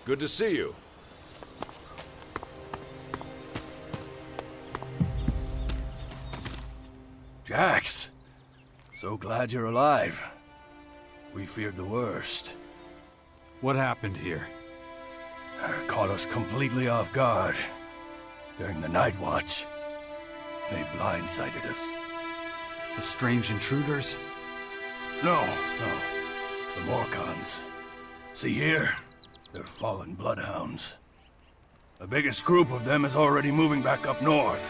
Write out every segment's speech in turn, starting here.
Good to see you. Jax, so glad you're alive. We feared the worst. What happened here? Caught us completely off guard. During the night watch, they blindsided us. The strange intruders? No. The Morcons. See here? They're fallen bloodhounds. The biggest group of them is already moving back up north.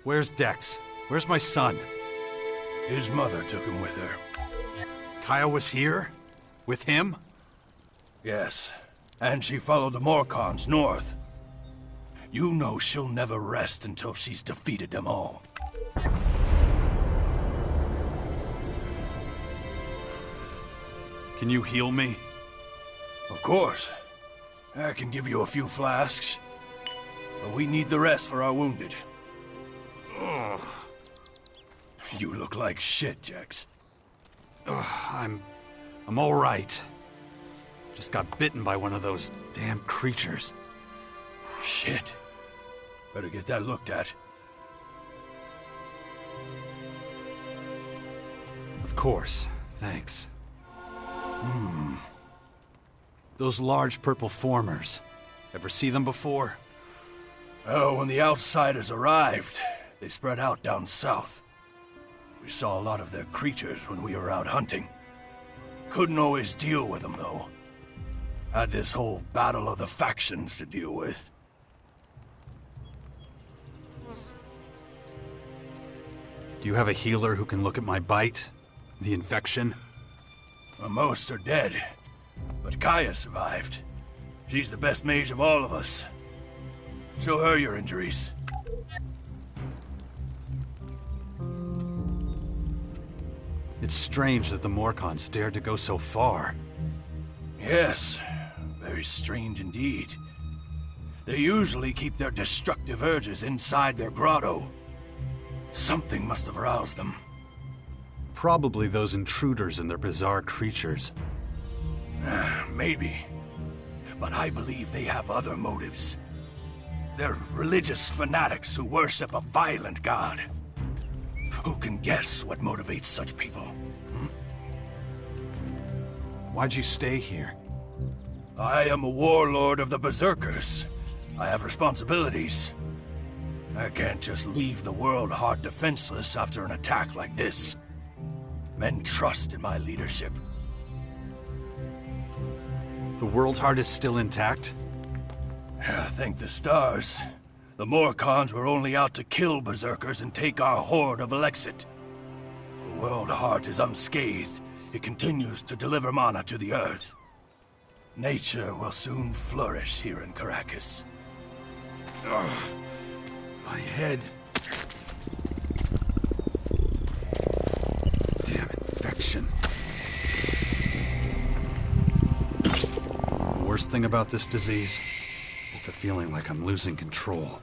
Where's Dex? Where's my son? His mother took him with her. Kaya was here? With him? Yes, and she followed the Morcons north. You know she'll never rest until she's defeated them all. Can you heal me? Of course. I can give you a few flasks. But we need the rest for our wounded. Ugh. You look like shit, Jax. I'm all right. Just got bitten by one of those damn creatures. Shit. Better get that looked at. Of course. Thanks. Those large purple formers. Ever see them before? Oh, when the outsiders arrived, they spread out down south. We saw a lot of their creatures when we were out hunting. Couldn't always deal with them, though. Had this whole battle of the factions to deal with. Do you have a healer who can look at my bite? The infection? Well, most are dead, but Kaya survived. She's the best mage of all of us. Show her your injuries. It's strange that the Morcons dared to go so far. Yes, very strange indeed. They usually keep their destructive urges inside their grotto. Something must have roused them. Probably those intruders and their bizarre creatures. Maybe. But I believe they have other motives. They're religious fanatics who worship a violent god. Who can guess what motivates such people? Why'd you stay here? I am a warlord of the Berserkers. I have responsibilities. I can't just leave the world hard defenseless after an attack like this. Men trust in my leadership. The World Heart is still intact? Thank the stars. The Morcons were only out to kill Berserkers and take our horde of Elex II. The World Heart is unscathed. It continues to deliver mana to the Earth. Nature will soon flourish here in Caracas. Ugh. My head. Damn infection. The worst thing about this disease is the feeling like I'm losing control.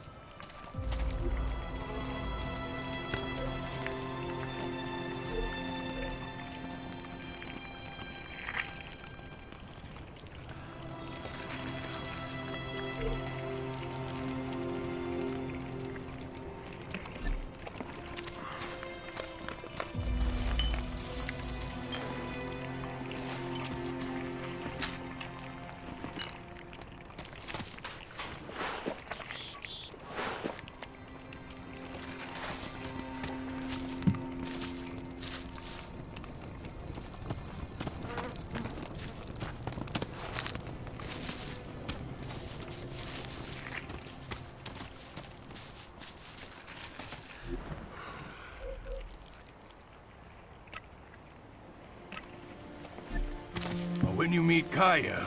When you meet Kaya,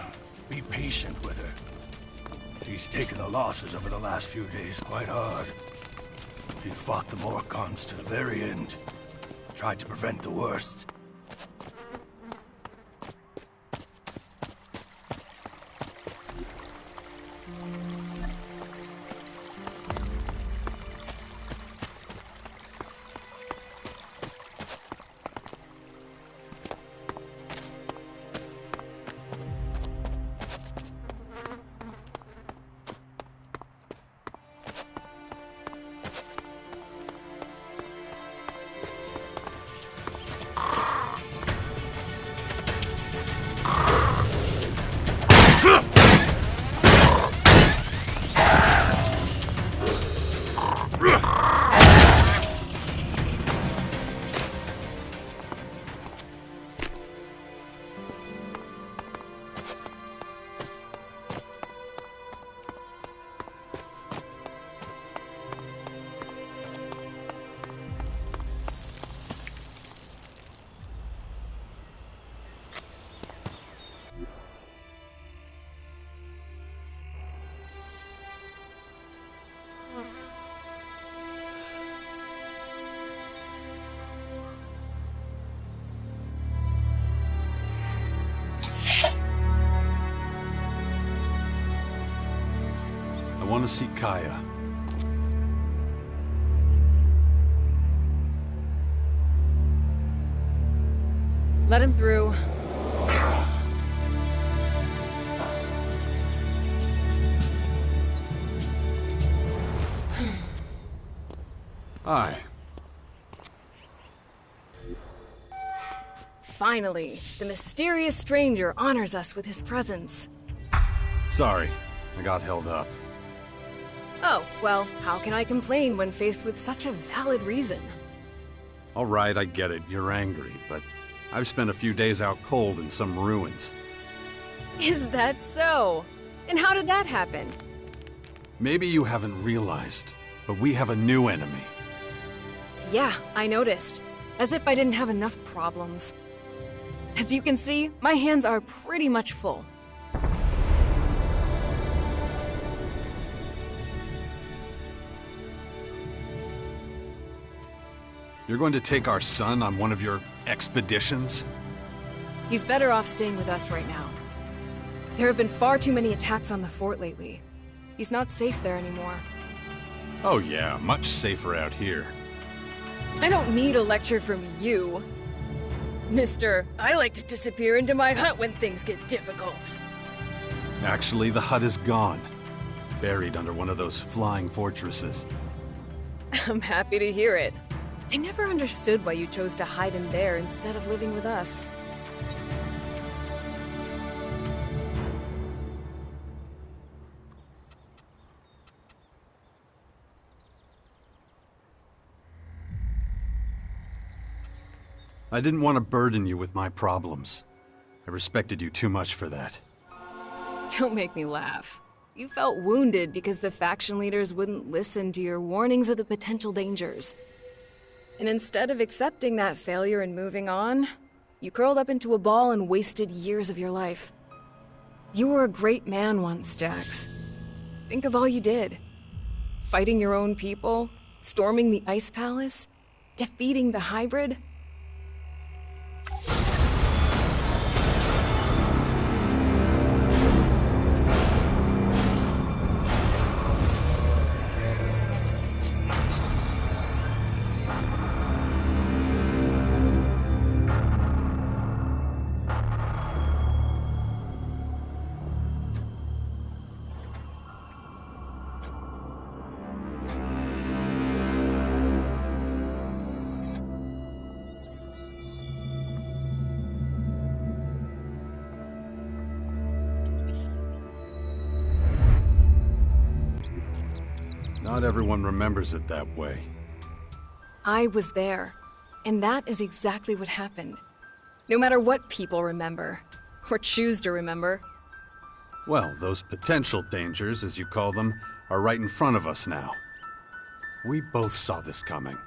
be patient with her. She's taken the losses over the last few days quite hard. She fought the Morcons to the very end. Tried to prevent the worst. to see Kaya. Let him through. Hi. Finally, the mysterious stranger honors us with his presence. Sorry, I got held up. Oh, well, how can I complain when faced with such a valid reason? All right, I get it. You're angry, but I've spent a few days out cold in some ruins. Is that so? And how did that happen? Maybe you haven't realized, but we have a new enemy. Yeah, I noticed. As if I didn't have enough problems. As you can see, my hands are pretty much full. You're going to take our son on one of your expeditions? He's better off staying with us right now. There have been far too many attacks on the fort lately. He's not safe there anymore. Oh yeah, much safer out here. I don't need a lecture from you. Mister, I like to disappear into my hut when things get difficult. Actually, the hut is gone. Buried under one of those flying fortresses. I'm happy to hear it. I never understood why you chose to hide in there instead of living with us. I didn't want to burden you with my problems. I respected you too much for that. Don't make me laugh. You felt wounded because the faction leaders wouldn't listen to your warnings of the potential dangers. And instead of accepting that failure and moving on, you curled up into a ball and wasted years of your life. You were a great man once, Jax. Think of all you did. Fighting your own people, storming the Ice Palace, defeating the Hybrid. Not everyone remembers it that way. I was there, and that is exactly what happened. No matter what people remember, or choose to remember. Well, those potential dangers, as you call them, are right in front of us now. We both saw this coming.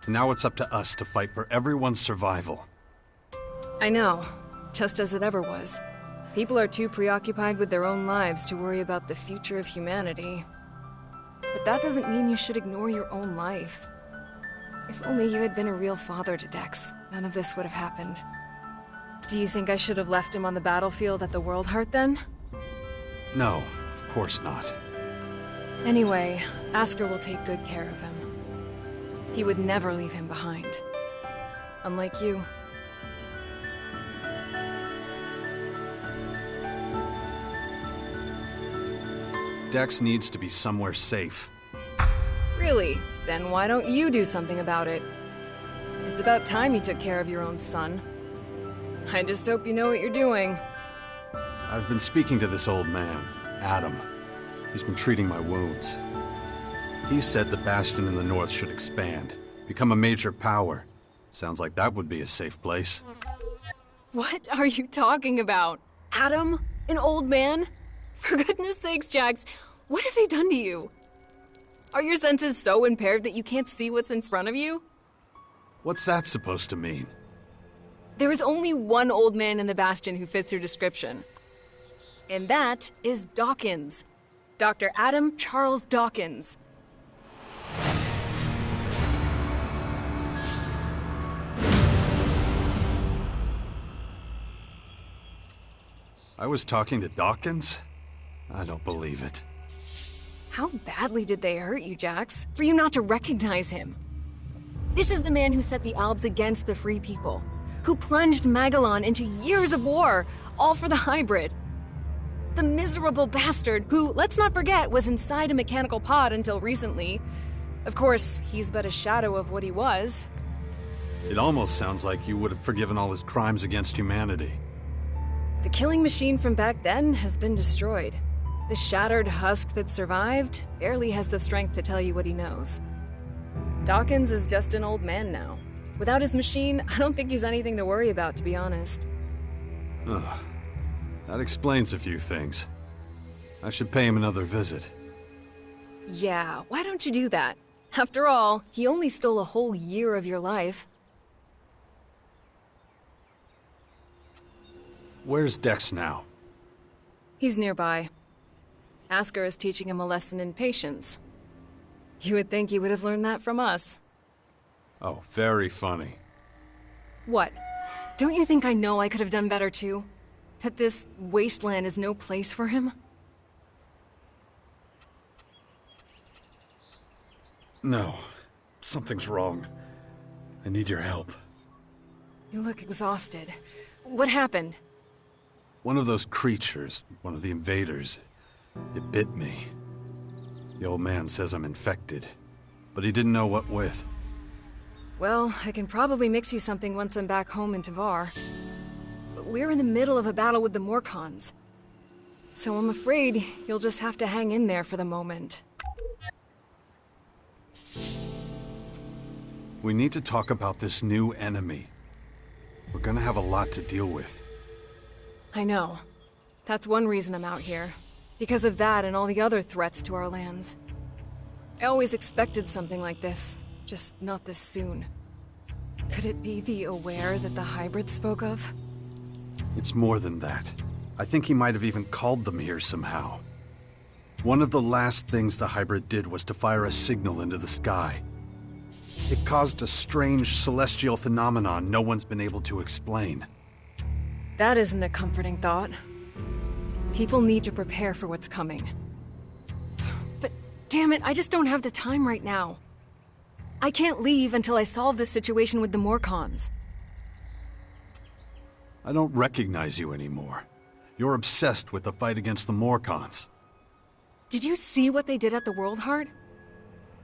And now it's up to us to fight for everyone's survival. I know, just as it ever was. People are too preoccupied with their own lives to worry about the future of humanity. But that doesn't mean you should ignore your own life. If only you had been a real father to Dex, none of this would have happened. Do you think I should have left him on the battlefield at the World Heart then? No, of course not. Anyway, Asker will take good care of him. He would never leave him behind. Unlike you. Dex needs to be somewhere safe. Really? Then why don't you do something about it? It's about time you took care of your own son. I just hope you know what you're doing. I've been speaking to this old man, Adam. He's been treating my wounds. He said the Bastion in the north should expand, become a major power. Sounds like that would be a safe place. What are you talking about? Adam? An old man? For goodness sakes, Jax, what have they done to you? Are your senses so impaired that you can't see what's in front of you? What's that supposed to mean? There is only one old man in the Bastion who fits your description. And that is Dawkins. Dr. Adam Charles Dawkins. I was talking to Dawkins? I don't believe it. How badly did they hurt you, Jax, for you not to recognize him? This is the man who set the Albs against the Free People, who plunged Magellan into years of war, all for the hybrid. The miserable bastard who, let's not forget, was inside a mechanical pod until recently. Of course, he's but a shadow of what he was. It almost sounds like you would have forgiven all his crimes against humanity. The killing machine from back then has been destroyed. The shattered husk that survived barely has the strength to tell you what he knows. Dawkins is just an old man now. Without his machine, I don't think he's anything to worry about, to be honest. Ugh. That explains a few things. I should pay him another visit. Yeah, why don't you do that? After all, he only stole a whole year of your life. Where's Dex now? He's nearby. Asker is teaching him a lesson in patience. You would think he would have learned that from us. Oh, very funny. What? Don't you think I know I could have done better too? That this wasteland is no place for him? No. Something's wrong. I need your help. You look exhausted. What happened? One of those creatures, one of the invaders, it bit me. The old man says I'm infected, but he didn't know what with. Well, I can probably mix you something once I'm back home in Tavar. But we're in the middle of a battle with the Morcons. So I'm afraid you'll just have to hang in there for the moment. We need to talk about this new enemy. We're gonna have a lot to deal with. I know. That's one reason I'm out here. Because of that and all the other threats to our lands. I always expected something like this, just not this soon. Could it be the Aware that the hybrid spoke of? It's more than that. I think he might have even called them here somehow. One of the last things the hybrid did was to fire a signal into the sky. It caused a strange celestial phenomenon no one's been able to explain. That isn't a comforting thought. People need to prepare for what's coming. But damn it, I just don't have the time right now. I can't leave until I solve this situation with the Morcons. I don't recognize you anymore. You're obsessed with the fight against the Morcons. Did you see what they did at the World Heart?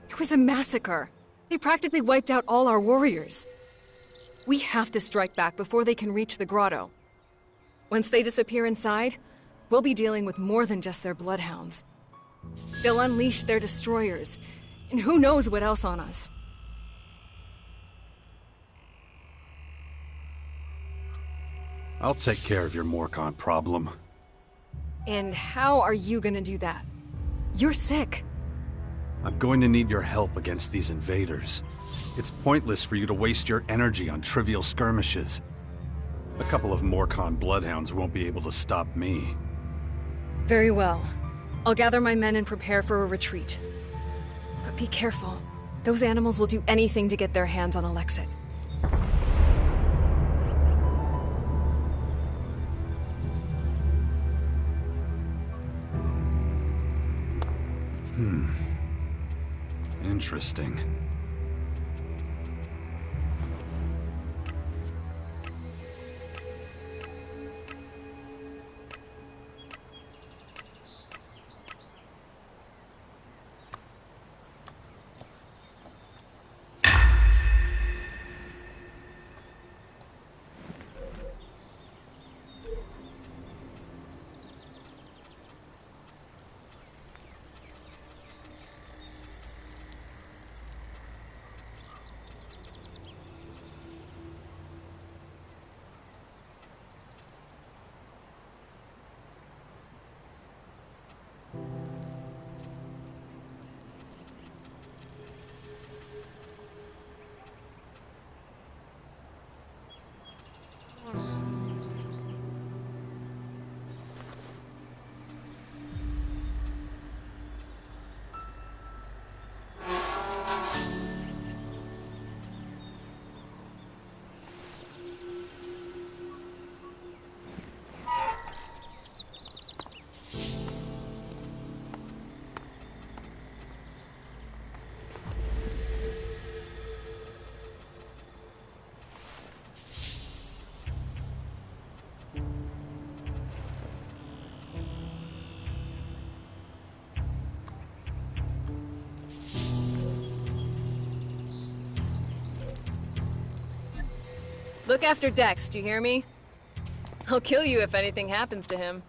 It was a massacre. They practically wiped out all our warriors. We have to strike back before they can reach the grotto. Once they disappear inside, we'll be dealing with more than just their bloodhounds. They'll unleash their destroyers, and who knows what else on us. I'll take care of your Morcon problem. And how are you gonna do that? You're sick. I'm going to need your help against these invaders. It's pointless for you to waste your energy on trivial skirmishes. A couple of Morcon bloodhounds won't be able to stop me. Very well. I'll gather my men and prepare for a retreat. But be careful. Those animals will do anything to get their hands on Alexit. Interesting. Look after Dex, do you hear me? I'll kill you if anything happens to him.